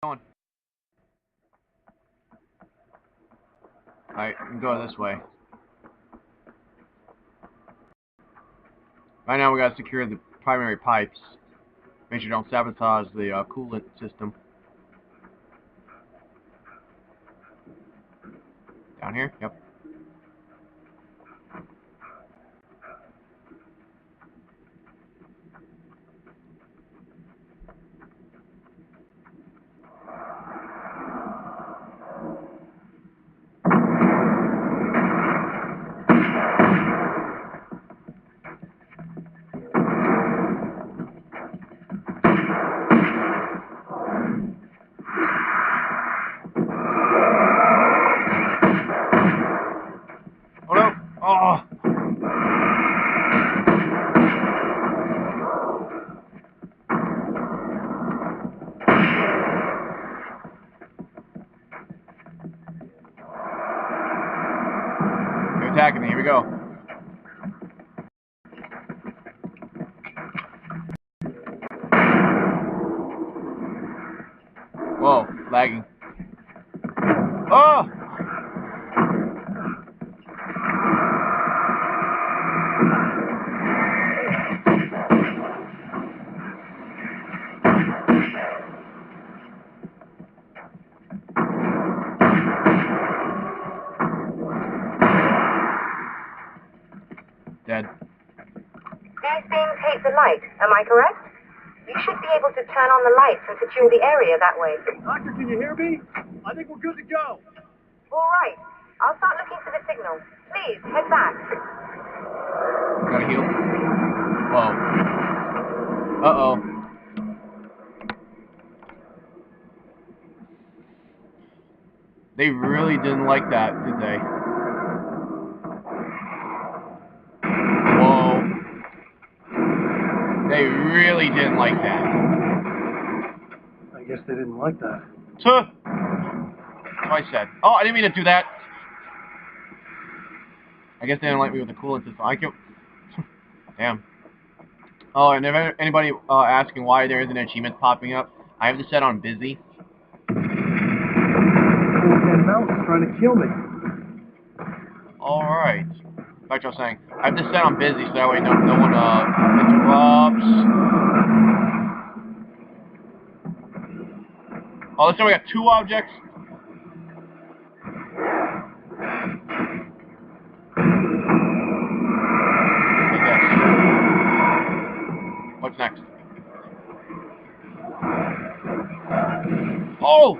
Going. Alright, we can go this way. Right now we gotta secure the primary pipes. Make sure you don't sabotage the coolant system. Down here? Yep. Oh no! Oh! They're attacking me. Here we go. Whoa, lagging. Oh! Dead. These beings hate the light, am I correct? You should be able to turn on the lights and secure the area that way. Doctor, can you hear me? I think we're good to go. All right. I'll start looking for the signal. Please, head back. Gotta heal. Whoa. Uh-oh. They really didn't like that, did they? Whoa. They really didn't like that. I guess they didn't like that. Tuh! That's what I said. Oh, I didn't mean to do that. I guess they didn't like me with the coolant system. I can. Damn. Oh, and if anybody asking why there isn't achievements popping up, I have this set on busy. That mountain's trying to kill me. Alright. Like I was saying, I have this set on busy so that way no one interrupts. Oh, this time we got 2 objects. Take this. What's next? Oh!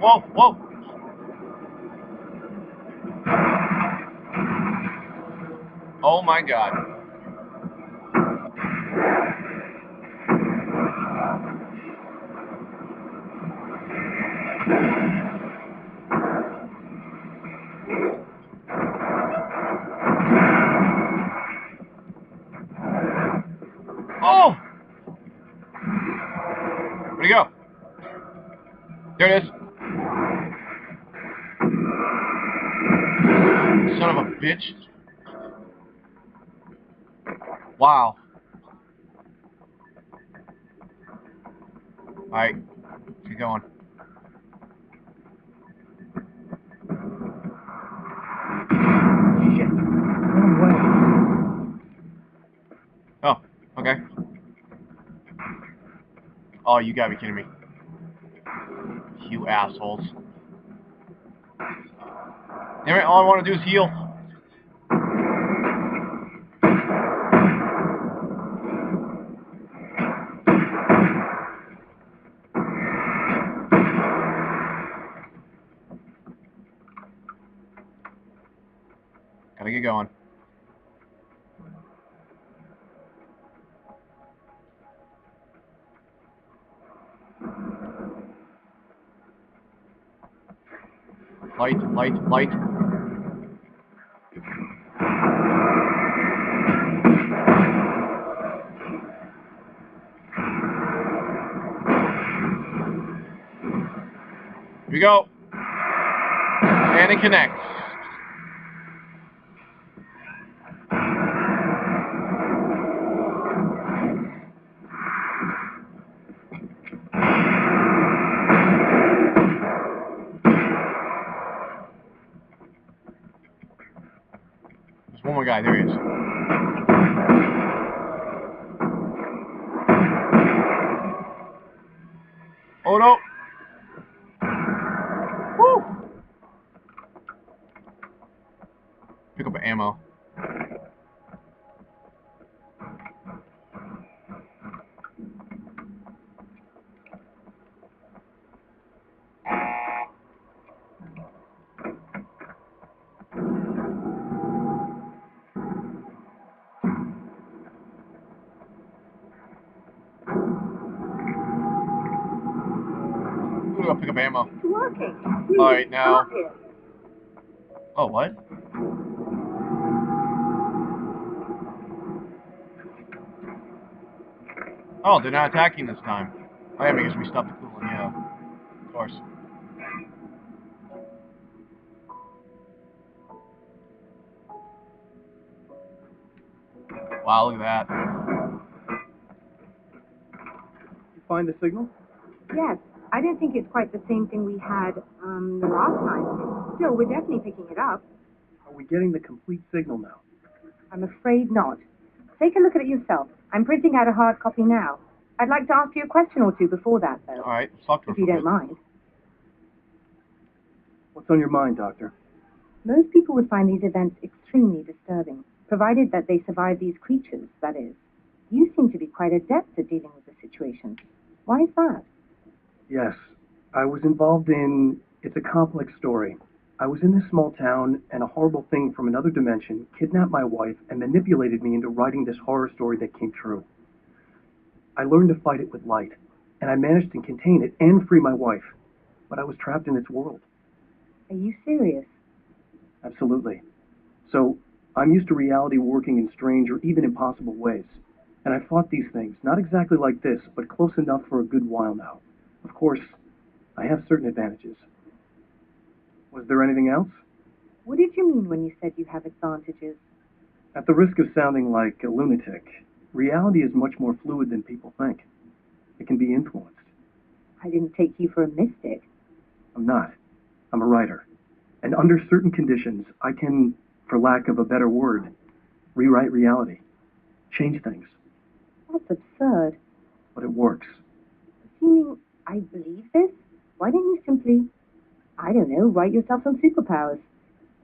Whoa, whoa! Oh my god. Oh! Where'd he go? There it is. Son of a bitch. Wow. Alright. Keep going. Shit. No way. Oh, okay. Oh, you gotta be kidding me. You assholes. Damn it, all I want to do is heal. Gotta get going. Light, light, light. Here we go. And it connects. There's one more guy. There he is. Oh no! Woo! Pick up ammo. I'm gonna go pick up ammo. It's working. Alright, now. Come up here. Oh, what? Oh, they're not attacking this time. Oh yeah, because we stopped the cooling, yeah. Of course. Wow, look at that. You find the signal? Yes. I don't think it's quite the same thing we had the last time. Still, we're definitely picking it up. Are we getting the complete signal now? I'm afraid not. Take a look at it yourself. I'm printing out a hard copy now. I'd like to ask you a question or two before that, though. Alright, let's talk to her If for you a don't bit. mind. What's on your mind, Doctor? Most people would find these events extremely disturbing, provided that they survive these creatures, that is. You seem to be quite adept at dealing with the situation. Why is that? Yes. I was involved in... It's a complex story. I was in this small town, and a horrible thing from another dimension kidnapped my wife and manipulated me into writing this horror story that came true. I learned to fight it with light, and I managed to contain it and free my wife. But I was trapped in its world. Are you serious? Absolutely. So, I'm used to reality working in strange or even impossible ways. And I fought these things, not exactly like this, but close enough for a good while now. Of course, I have certain advantages. Was there anything else? What did you mean when you said you have advantages? At the risk of sounding like a lunatic, reality is much more fluid than people think. It can be influenced. I didn't take you for a mystic. I'm not. I'm a writer. And under certain conditions, I can, for lack of a better word, rewrite reality. Change things. That's absurd. But it works. Assuming I believe this, why don't you simply, I don't know, write yourself some superpowers?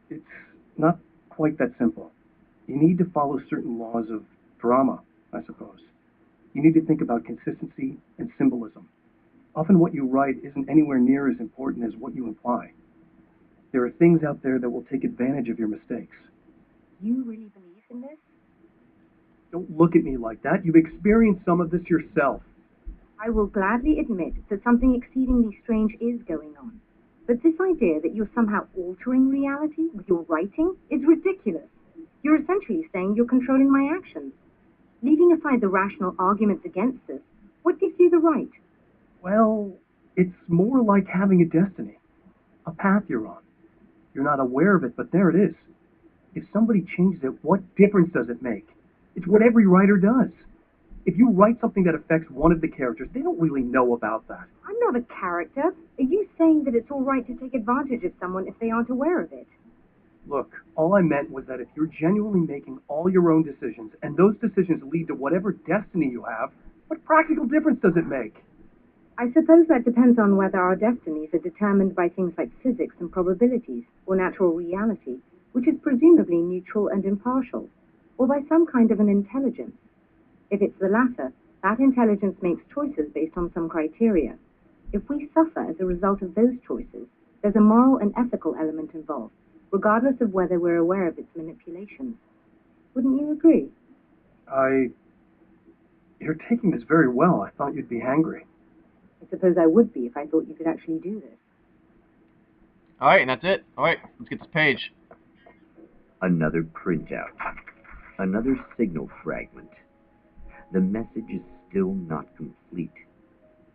It's not quite that simple. You need to follow certain laws of drama, I suppose. You need to think about consistency and symbolism. Often what you write isn't anywhere near as important as what you imply. There are things out there that will take advantage of your mistakes. You really believe in this? Don't look at me like that. You've experienced some of this yourself. I will gladly admit that something exceedingly strange is going on. But this idea that you're somehow altering reality with your writing is ridiculous. You're essentially saying you're controlling my actions. Leaving aside the rational arguments against this, what gives you the right? Well, it's more like having a destiny, a path you're on. You're not aware of it, but there it is. If somebody changes it, what difference does it make? It's what every writer does. If you write something that affects one of the characters, they don't really know about that. I'm not a character. Are you saying that it's all right to take advantage of someone if they aren't aware of it? Look, all I meant was that if you're genuinely making all your own decisions, and those decisions lead to whatever destiny you have, what practical difference does it make? I suppose that depends on whether our destinies are determined by things like physics and probabilities, or natural reality, which is presumably neutral and impartial, or by some kind of an intelligence. If it's the latter, that intelligence makes choices based on some criteria. If we suffer as a result of those choices, there's a moral and ethical element involved, regardless of whether we're aware of its manipulations. Wouldn't you agree? You're taking this very well. I thought you'd be hangry. I suppose I would be if I thought you could actually do this. Alright, and that's it. Alright, let's get this page. Another printout. Another signal fragment. The message is still not complete,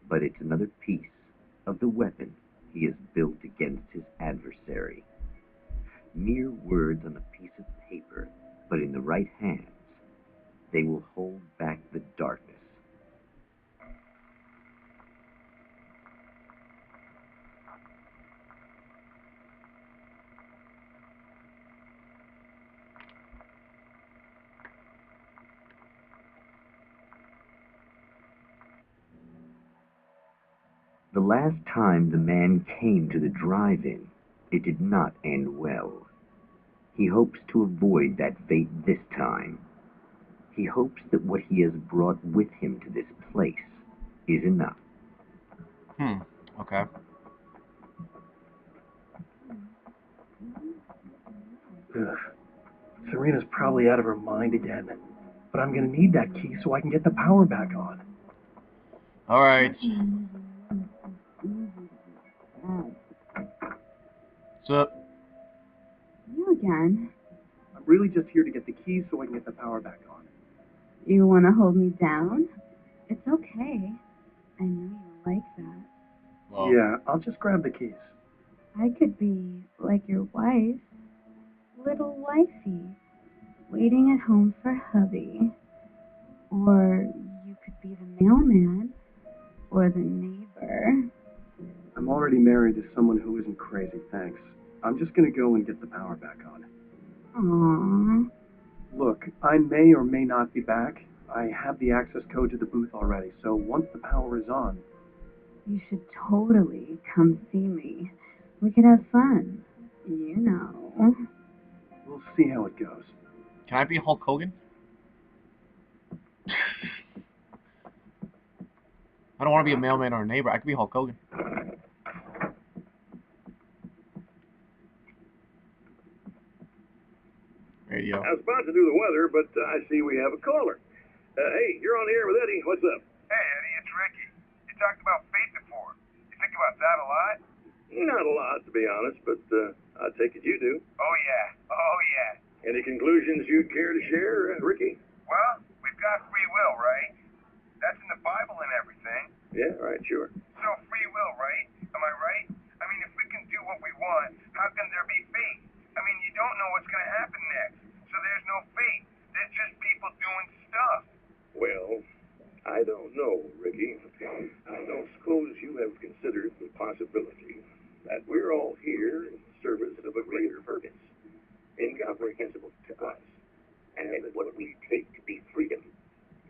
but it's another piece of the weapon he has built against his adversary. Mere words on a piece of paper, but in the right hands, they will hold back the darkness. The last time the man came to the drive-in, it did not end well. He hopes to avoid that fate this time. He hopes that what he has brought with him to this place is enough. Okay. Ugh. Serena's probably out of her mind again. But I'm gonna need that key so I can get the power back on. Alright. What's up? You again? I'm really just here to get the key so I can get the power back on. You want to hold me down? It's okay. I know you like that. Well, Yeah, I'll just grab the keys. I could be like your wife, little wifey, waiting at home for hubby. Or you could be the mailman, or the neighbor. I'm already married to someone who isn't crazy, thanks. I'm just gonna go and get the power back on. Aww. Look, I may or may not be back. I have the access code to the booth already, so once the power is on... You should totally come see me. We could have fun. You know. We'll see how it goes. can I be Hulk Hogan? I don't want to be a mailman or a neighbor. I could be Hulk Hogan. Radio. I was about to do the weather, but I see we have a caller. Hey, you're on the air with Eddie. What's up? Hey, Eddie, it's Ricky. You talked about fate before. You think about that a lot? Not a lot, to be honest, but I take it you do. Oh, yeah. Oh, yeah. Any conclusions you'd care to share, Ricky? Well, we've got free will, right? That's in the Bible and everything. Yeah, right, sure. So free will, right? Am I right? I mean, if we can do what we want, how can there be fate? I mean, you don't know what's going to happen next. So there's no fate. There's just people doing stuff. Well, I don't know, Ricky. I don't suppose you have considered the possibility that we're all here in service of a greater purpose, incomprehensible to us, and that what we take to be freedom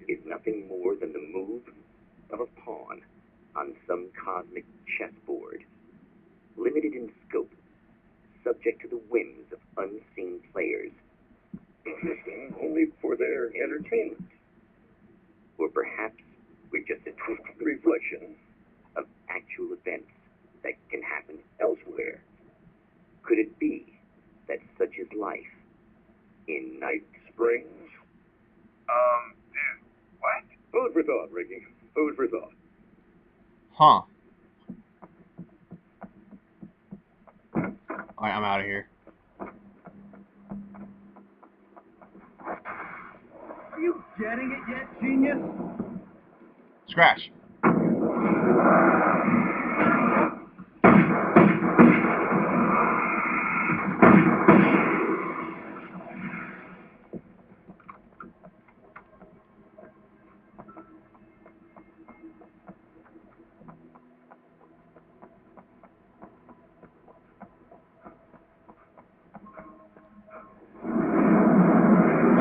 is nothing more than the move of a pawn on some cosmic chessboard, limited in scope, subject to the whims of unseen players, existing only for their entertainment. Or perhaps we're just a twisted reflection of actual events that can happen elsewhere. Could it be that such is life in Night Springs? Dude, what? Food for thought, Ricky. Food for thought. Huh. Alright, I'm out of here. Are you getting it yet, genius? Scratch.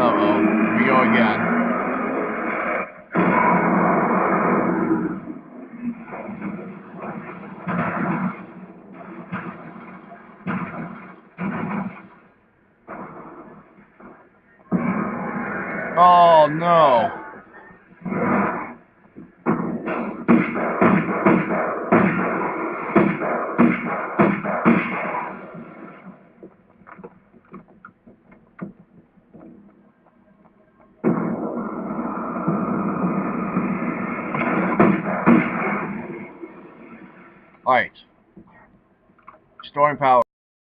Uh-oh. Here we go again. Oh, no. Alright. Restoring power.